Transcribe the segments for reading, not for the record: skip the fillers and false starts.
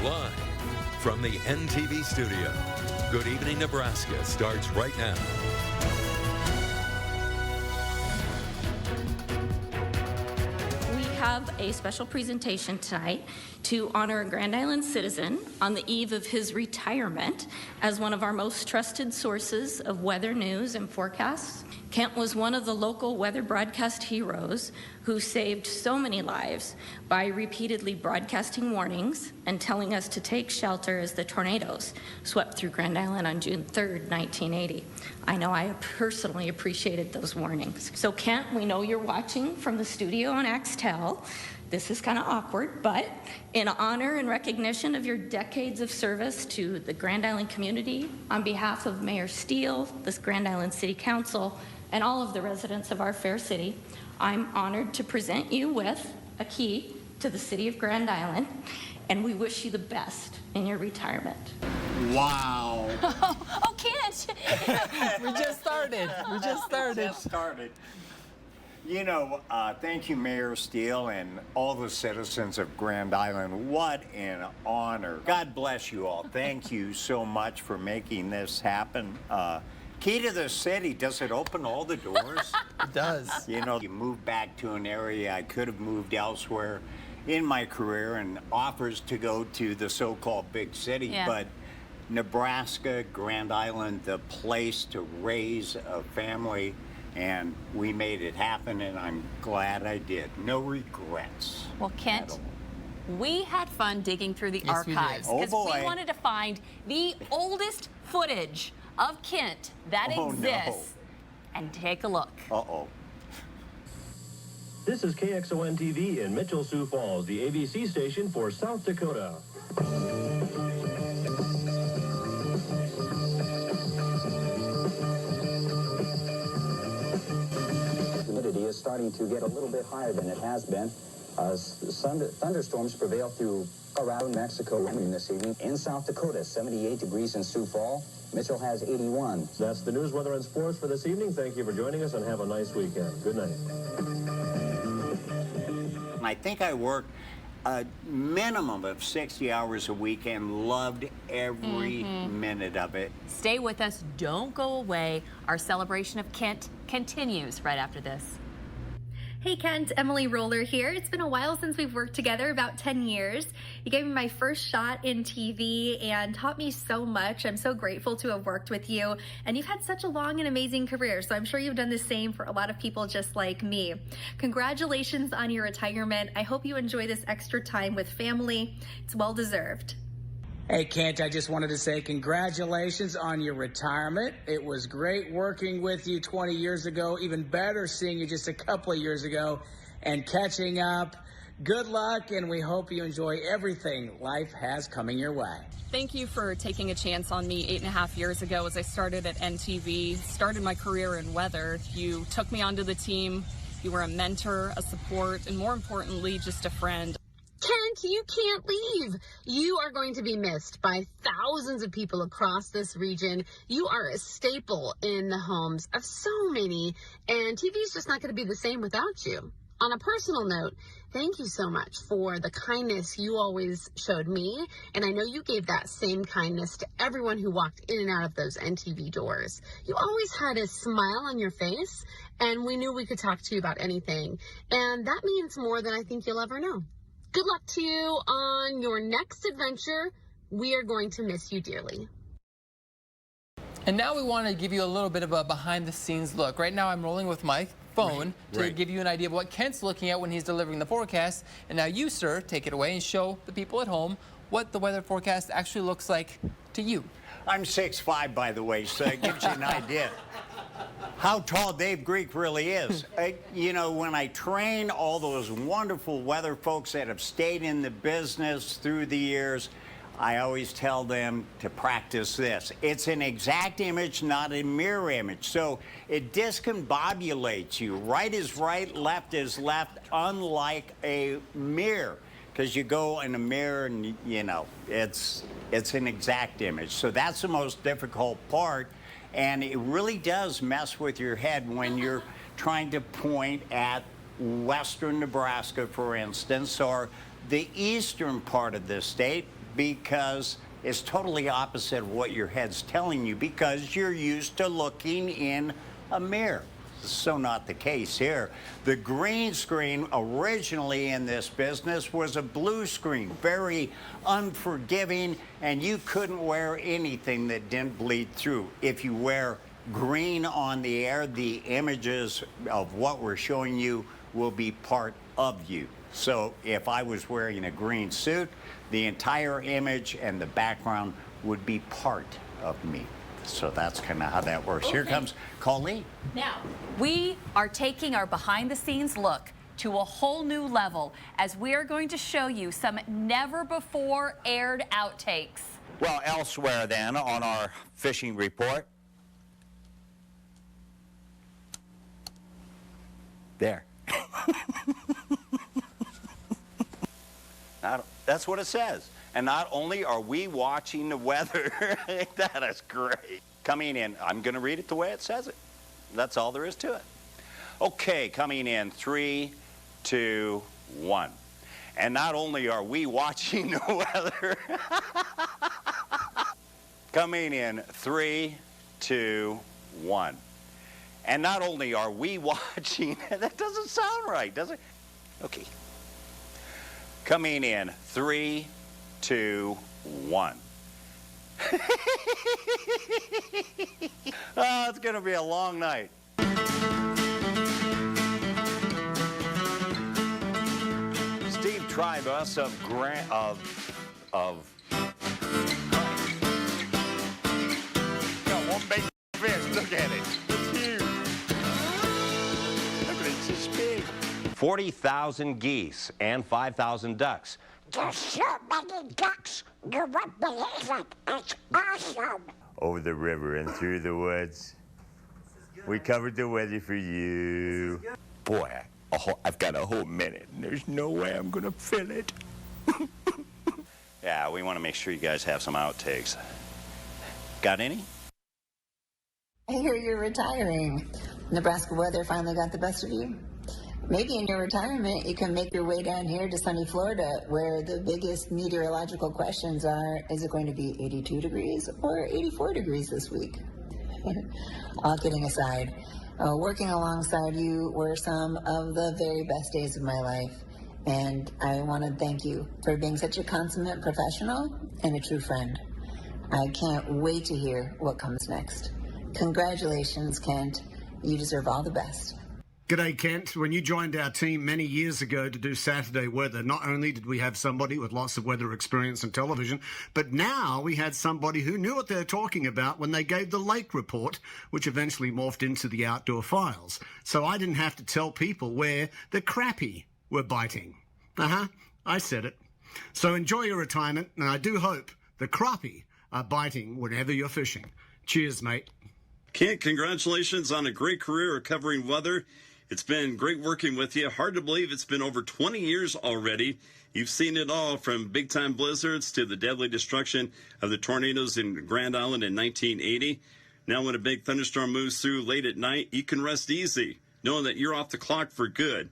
Live from the NTV studio, Good Evening Nebraska starts right now. We have a special presentation tonight to honor a Grand Island citizen on the eve of his retirement as one of our most trusted sources of weather news and forecasts. Kent was one of the local weather broadcast heroes who saved so many lives by repeatedly broadcasting warnings and telling us to take shelter as the tornadoes swept through Grand Island on June 3rd, 1980. I know I personally appreciated those warnings. So Kent, we know you're watching from the studio on Axtel. This is kind of awkward, but in honor and recognition of your decades of service to the Grand Island community, on behalf of Mayor Steele, the Grand Island City Council, and all of the residents of our fair city, I'm honored to present you with a key to the city of Grand Island, and we wish you the best in your retirement. Wow. Oh, Kent! We just started. You know, thank you, Mayor Steele, and all the citizens of Grand Island. What an honor. God bless you all. Thank you so much for making this happen. Key to the city, does it open all the doors? It does. You know, you move back to an area I could have moved elsewhere in my career, and offers to go to the so-called big city, but Nebraska, Grand Island, the place to raise a family, and we made it happen, and I'm glad I did. No regrets. Well, Kent, we had fun digging through the archives because we wanted to find the oldest footage of Kent that exists. And take a look. Uh-oh. This is KXON-TV in Mitchell, Sioux Falls, the ABC station for South Dakota. Humidity is starting to get a little bit higher than it has been. Thunderstorms prevail through Colorado, Mexico this evening. In South Dakota, 78 degrees in Sioux Falls. Mitchell has 81. That's the news, weather, and sports for this evening. Thank you for joining us, and have a nice weekend. Good night. I think I worked a minimum of 60 hours a week and loved every minute of it. Stay with us. Don't go away. Our celebration of Kent continues right after this. Hey Kent, Emily Roller here. It's been a while since we've worked together, about 10 years. You gave me my first shot in TV and taught me so much. I'm so grateful to have worked with you. And you've had such a long and amazing career, so I'm sure you've done the same for a lot of people just like me. Congratulations on your retirement. I hope you enjoy this extra time with family. It's well deserved. Hey, Kent, I just wanted to say congratulations on your retirement. It was great working with you 20 years ago, even better seeing you just a couple of years ago and catching up. Good luck, and we hope you enjoy everything life has coming your way. Thank you for taking a chance on me 8.5 years ago as I started at NTV, started my career in weather. You took me onto the team. You were a mentor, a support, and more importantly, just a friend. Kent, you can't leave. You are going to be missed by thousands of people across this region. You are a staple in the homes of so many, and TV is just not going to be the same without you. On a personal note, thank you so much for the kindness you always showed me, and I know you gave that same kindness to everyone who walked in and out of those NTV doors. You always had a smile on your face, and we knew we could talk to you about anything, and that means more than I think you'll ever know. Good luck to you on your next adventure. We are going to miss you dearly. And now we want to give you a little bit of a behind-the-scenes look. Right now I'm rolling with my phone to give you an idea of what Kent's looking at when he's delivering the forecast. And now you, sir, take it away and show the people at home what the weather forecast actually looks like to you. I'm 6'5", by the way, so it gives you an idea how tall Dave Greek really is. You know, when I train all those wonderful weather folks that have stayed in the business through the years, I always tell them to practice this. It's an exact image, not a mirror image. So it discombobulates you. Right is right, left is left, unlike a mirror. Because you go in a mirror and, you know, it's an exact image. So that's the most difficult part. And it really does mess with your head when you're trying to point at western Nebraska, for instance, or the eastern part of the state. because it's totally opposite of what your head's telling you because you're used to looking in a mirror. So not the case here. The green screen originally in this business was a blue screen, very unforgiving, and you couldn't wear anything that didn't bleed through. If you wear green on the air, the images of what we're showing you will be part of you. So if I was wearing a green suit, the entire image and the background would be part of me. So that's kind of how that works. Okay. Here comes Colleen. Now, we are taking our behind-the-scenes look to a whole new level as we are going to show you some never-before-aired outtakes. Well, elsewhere then on our fishing report. There. That's what it says. And not only are we watching the weather, that is great. Coming in, I'm going to read it the way it says it. That's all there is to it. Okay, coming in, 3, 2, 1. And not only are we watching the weather, coming in, 3, 2, 1. And not only are we watching, that doesn't sound right, does it? Okay. Coming in, 3, 2, 1. Oh, it's going to be a long night. Steve Tribus of got one big fish. Look at it. It's huge. Look at it. It's just big. 40,000 geese and 5,000 ducks. There's so many ducks. You won't believe it. It's awesome. Over the river and through the woods. We covered the weather for you. Boy, I've got a whole minute, and there's no way I'm going to fill it. Yeah, we want to make sure you guys have some outtakes. Got any? I hear you're retiring. Nebraska weather finally got the best of you. Maybe in your retirement, you can make your way down here to sunny Florida, where the biggest meteorological questions are, is it going to be 82 degrees or 84 degrees this week? All kidding aside, working alongside you were some of the very best days of my life, and I want to thank you for being such a consummate professional and a true friend. I can't wait to hear what comes next. Congratulations, Kent. You deserve all the best. G'day, Kent. When you joined our team many years ago to do Saturday weather, not only did we have somebody with lots of weather experience in television, but now we had somebody who knew what they were talking about when they gave the lake report, which eventually morphed into the outdoor files. So I didn't have to tell people where the crappie were biting. I said it. So enjoy your retirement, and I do hope the crappie are biting whenever you're fishing. Cheers, mate. Kent, congratulations on a great career of covering weather. It's been great working with you. Hard to believe it's been over 20 years already. You've seen it all, from big-time blizzards to the deadly destruction of the tornadoes in Grand Island in 1980. Now when a big thunderstorm moves through late at night, you can rest easy, knowing that you're off the clock for good.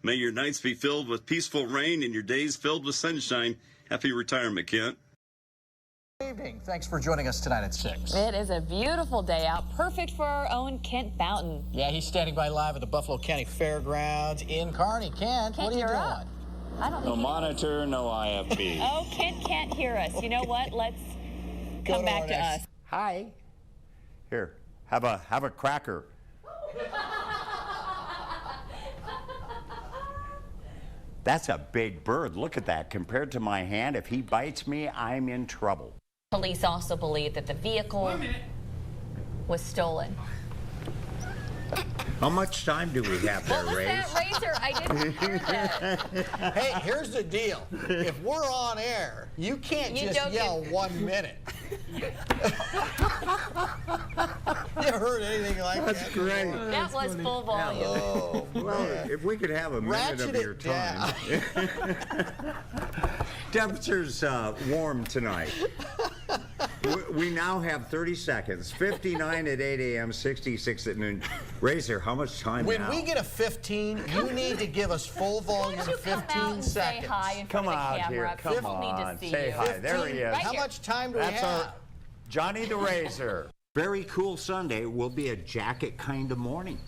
May your nights be filled with peaceful rain and your days filled with sunshine. Happy retirement, Kent. Good evening. Thanks for joining us tonight at 6. It is a beautiful day out, perfect for our own Kent Boughton. Yeah, he's standing by live at the Buffalo County Fairgrounds in Kearney. Kent, what are you doing? Up. I don't no monitor, no IFB. Oh, Kent can't hear us. You know what? Let's come back to us. Hi. Here, have a cracker. That's a big bird. Look at that. Compared to my hand, if he bites me, I'm in trouble. Police also believe that the vehicle was stolen. How much time do we have there, What was that, Razor? I didn't hear that. Hey, here's the deal. If we're on air, you can't just yell 1 minute. You ever heard anything like that? That's great. That was full volume. Oh, well, if we could have a minute of your time. Temperature's warm tonight. We now have 30 seconds. 59 at 8 a.m., 66 at noon. Razor, how much time When now? we get a 15, you need to give us full volume 15 seconds. Say hi in front of the camera. Come People on, need to see say you. hi. There he is. Right How here. much time do we That's have? our Johnny the Razor. Very cool Sunday. Will be a jacket kind of morning.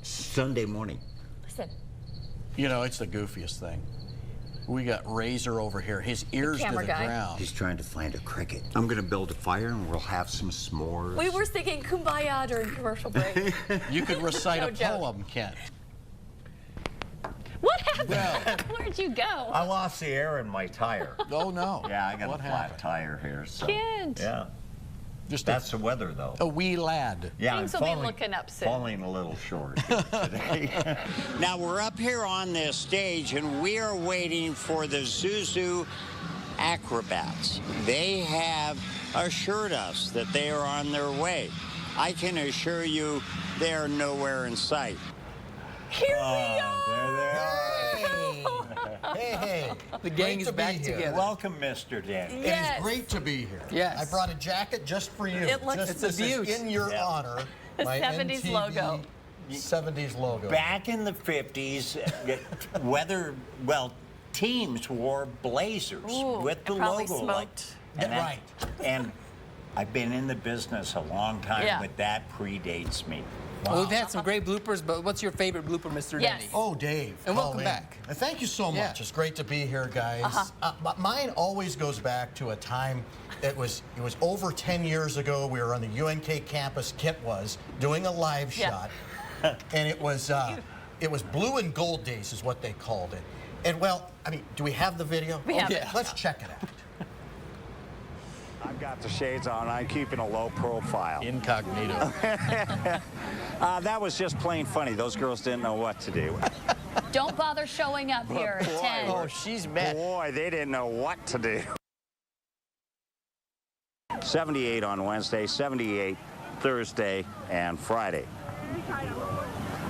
Sunday morning. Listen. You know, it's the goofiest thing. We got Razor over here, his ears to the ground. He's trying to find a cricket. I'm going to build a fire and we'll have some s'mores. We were singing Kumbaya during commercial break. You could recite No a joke. poem, Kent. What happened? Where'd you go? I lost the air in my tire. Oh, no. Yeah, I got What a flat happened? tire here. So. Kent. Yeah. Just That's the weather, though. a wee lad. Yeah, Things I'm will be falling, looking up soon. falling a little short today. Now, we're up here on this stage, and we are waiting for the Zuzu acrobats. They have assured us that they are on their way. I can assure you they are nowhere in sight. Here we are. There they are. Hey, The gang is back together. Welcome, Mr. Denney. Yes. It is great to be here. Yes. I brought a jacket just for you. It looks- Just, It's a this is beaut. in your honor. The my 70s MTV logo. 70s logo. Back in the 50s, teams wore blazers Ooh, with the and probably logo. smoked. And that- Right. And I've been in the business a long time, Yeah. but that predates me. Well, we've had some great bloopers, but what's your favorite blooper, Mr. Yes. Denney? Oh, Dave. And welcome Colleen. back. Thank you so much. Yeah. It's great to be here, guys. Mine always goes back to a time. It was over 10 years ago. We were on the UNK campus. Kent was doing a live shot, and it was blue and gold days, is what they called it. And well, I mean, do we have the video? We have Okay, it. let's check it out. I've got the shades on. I'm keeping a low profile. Incognito. That was just plain funny. Those girls didn't know what to do. Don't bother showing up here at 10. Oh, she's mad. Boy, they didn't know what to do. 78 on Wednesday, 78 Thursday, and Friday.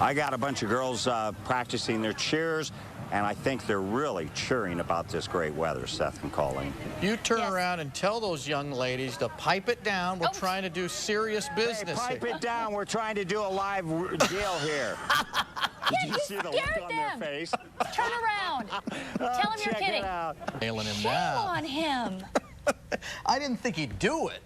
I got a bunch of girls practicing their cheers, and I think they're really cheering about this great weather, Seth and Colleen. You turn around and tell those young ladies to pipe it down. We're trying to do serious business. Hey, pipe here. it down. We're trying to do a live deal here. Did you see the look on their face? Turn around. Tell him you're Check kidding. it out. Nailing him Shame down. on him. I didn't think he'd do it.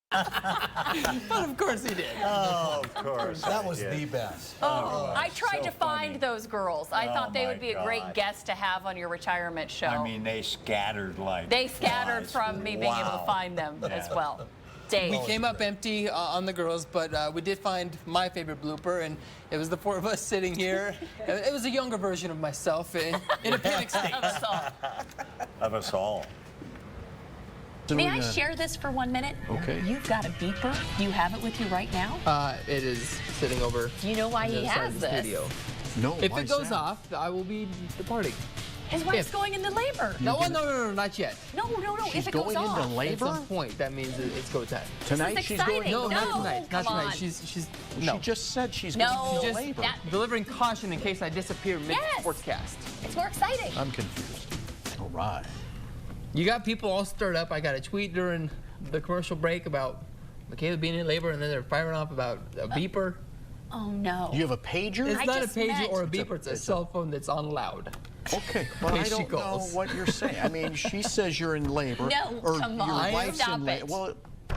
But of course he did. Oh, of course. That was the best. Oh, I tried so to find funny. those girls. I thought they my would be a great God. guest to have on your retirement show. I mean, they scattered like They scattered flies. from me being able to Wow. find them as well. Dave. We came up empty on the girls, but we did find my favorite blooper, and it was the four of us sitting here. It was a younger version of myself in a panic state. Of us all. May I share this for 1 minute? Okay. You've got a beeper. Do you have it with you right now? It is sitting over. Do you know why on the he other side has of the this? studio. No, If why it is goes that? off, I will be departing. His wife's going into labor. No, not yet. No, She's if it goes going into off. labor? At some point, that means it's go time. Tonight This is she's going. exciting. No, not No, tonight. Not come tonight. on. She's She no. just said she's No, going into Just labor. delivering caution in case I disappear mid Yes. sportscast. It's more exciting. I'm confused. All right. You got people all stirred up. I got a tweet during the commercial break about Michaela being in labor, and then they're firing off about a beeper. Oh, no. You have a pager? It's I not a just pager meant- or a beeper. It's a cell phone that's on loud. Okay, but In I case she don't know calls. what you're saying. I mean, she says you're in labor. No, or come your on, wife's stop in labor. it. Well,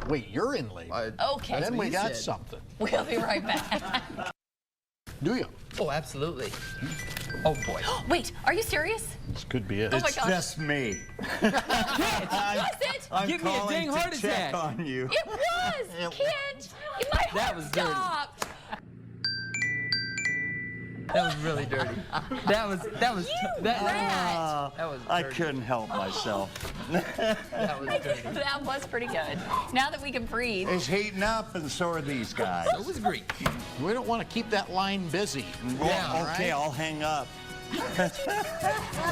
wait, you're in labor. Okay. And then we you got said. something. We'll be right back. Do you? Oh, absolutely. Oh boy. Wait, are you serious? This could be it. Oh my gosh. Just me. Was it? I'm Give me a calling dang to heart check attack. on you. It was, kid. My That heart was dirty. stopped. That was really dirty. That was That was I dirty. couldn't help myself. That was dirty. That was pretty good. Now that we can breathe. It's heating up, and so are these guys. It was Greek. We don't want to keep that line busy. Well, all okay, right? I'll hang up.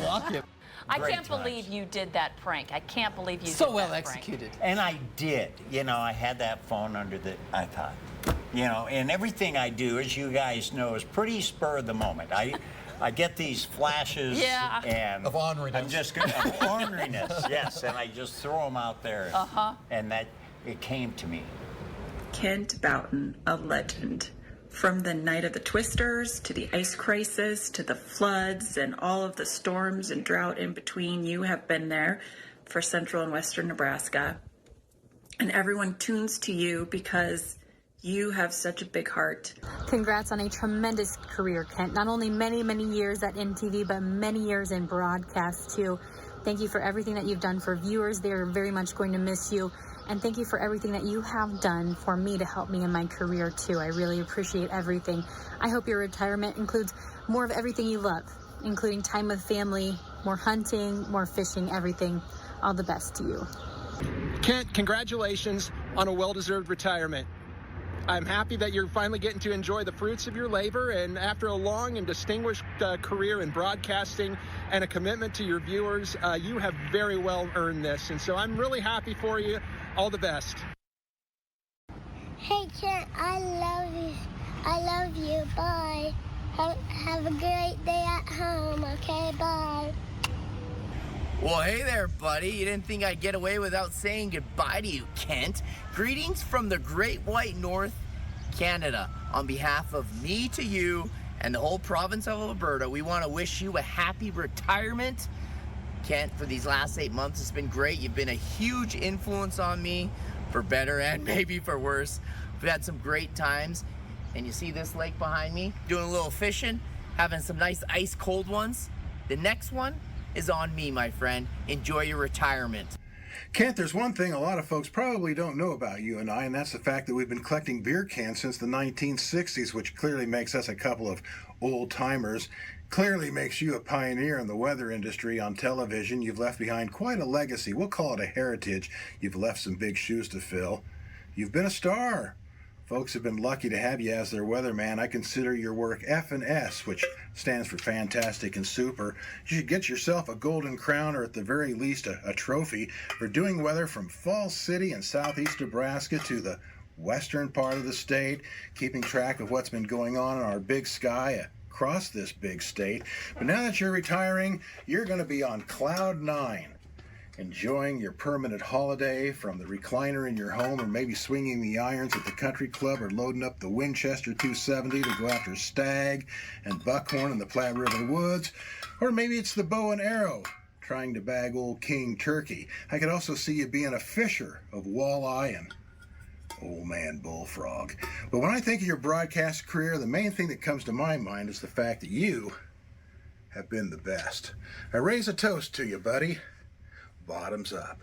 Block it. I Great can't times. believe you did that prank. I can't believe you So did well that prank. executed. And I did. You know, I had that phone under the, I thought, you know, and everything I do, as you guys know, is pretty spur of the moment. I get these flashes and of orneriness. I'm just good of orneriness, yes, and I just throw them out there. And that it came to me. Kent Boughton, a legend. From the night of the twisters to the ice crisis to the floods and all of the storms and drought in between, you have been there for central and western Nebraska. And everyone tunes to you because you have such a big heart. Congrats on a tremendous career, Kent. Not only many, many years at NTV, but many years in broadcast, too. Thank you for everything that you've done for viewers. They're very much going to miss you. And thank you for everything that you have done for me to help me in my career, too. I really appreciate everything. I hope your retirement includes more of everything you love, including time with family, more hunting, more fishing, everything. All the best to you. Kent, congratulations on a well-deserved retirement. I'm happy that you're finally getting to enjoy the fruits of your labor, and after a long and distinguished career in broadcasting and a commitment to your viewers, you have very well earned this, and so I'm really happy for you. All the best. Hey, Kent, I love you. I love you. Bye. Have a great day at home, okay? Bye. Well, hey there, buddy. You didn't think I'd get away without saying goodbye to you, Kent. Greetings from the Great White North, Canada. On behalf of me to you and the whole province of Alberta, we want to wish you a happy retirement. Kent, for these last 8 months, it's been great. You've been a huge influence on me, for better and maybe for worse. We've had some great times. And you see this lake behind me? Doing a little fishing, having some nice ice cold ones. The next one is on me, my friend. Enjoy your retirement. Kent, there's one thing a lot of folks probably don't know about you and I, and that's the fact that we've been collecting beer cans since the 1960s, which clearly makes us a couple of old-timers. Clearly makes you a pioneer in the weather industry on television. You've left behind quite a legacy. We'll call it a heritage. You've left some big shoes to fill. You've been a star. Folks have been lucky to have you as their weatherman. I consider your work F&S, which stands for fantastic and super. You should get yourself a golden crown, or at the very least a trophy for doing weather from Falls City in southeast Nebraska to the western part of the state, keeping track of what's been going on in our big sky across this big state. But now that you're retiring, you're going to be on cloud 9. Enjoying your permanent holiday from the recliner in your home, or maybe swinging the irons at the country club, or loading up the Winchester 270 to go after stag and buckhorn in the Platte River woods, or maybe it's the bow and arrow, trying to bag old king turkey. I could also see you being a fisher of walleye and old man bullfrog. But when I think of your broadcast career, the main thing that comes to my mind is the fact that you have been the best. I raise a toast to you, buddy. Bottoms up.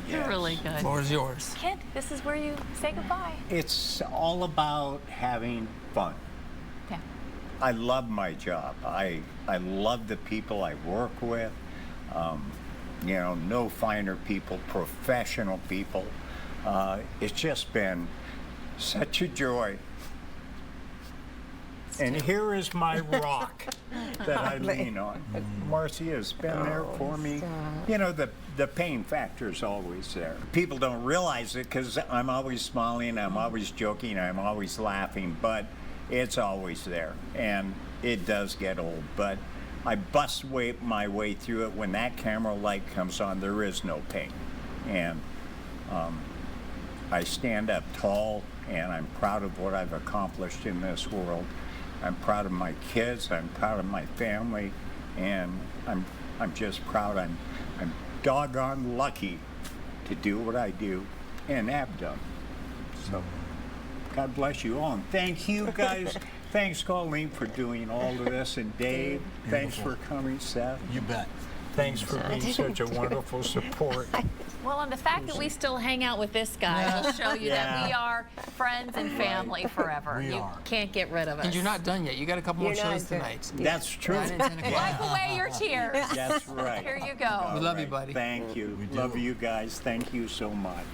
You're really good. Floor is yours. Kent, this is where you say goodbye. It's all about having fun. Yeah. I love my job. I love the people I work with. You know, no finer people, professional people. It's just been such a joy. And here is my rock that I lean on. Marcy has been there for me. You know, the pain factor is always there. People don't realize it because I'm always smiling, I'm always joking, I'm always laughing, but it's always there. And it does get old, but I bust my way through it. When that camera light comes on, there is no pain. And I stand up tall, and I'm proud of what I've accomplished in this world. I'm proud of my kids, I'm proud of my family, and I'm just proud. I'm doggone lucky to do what I do and have done. So God bless you all, and thank you guys. Thanks, Colleen, for doing all of this, and Dave, thanks for coming, Seth. You bet. Thanks for being such a wonderful support. Well, and the fact that we still hang out with this guy will show you that we are friends and family forever. You can't get rid of us. And you're not done yet. You got a couple more shows tonight. That's true. Wipe away your tears. That's right. Here you go. We love you, buddy. Thank you. Love you guys. Thank you so much.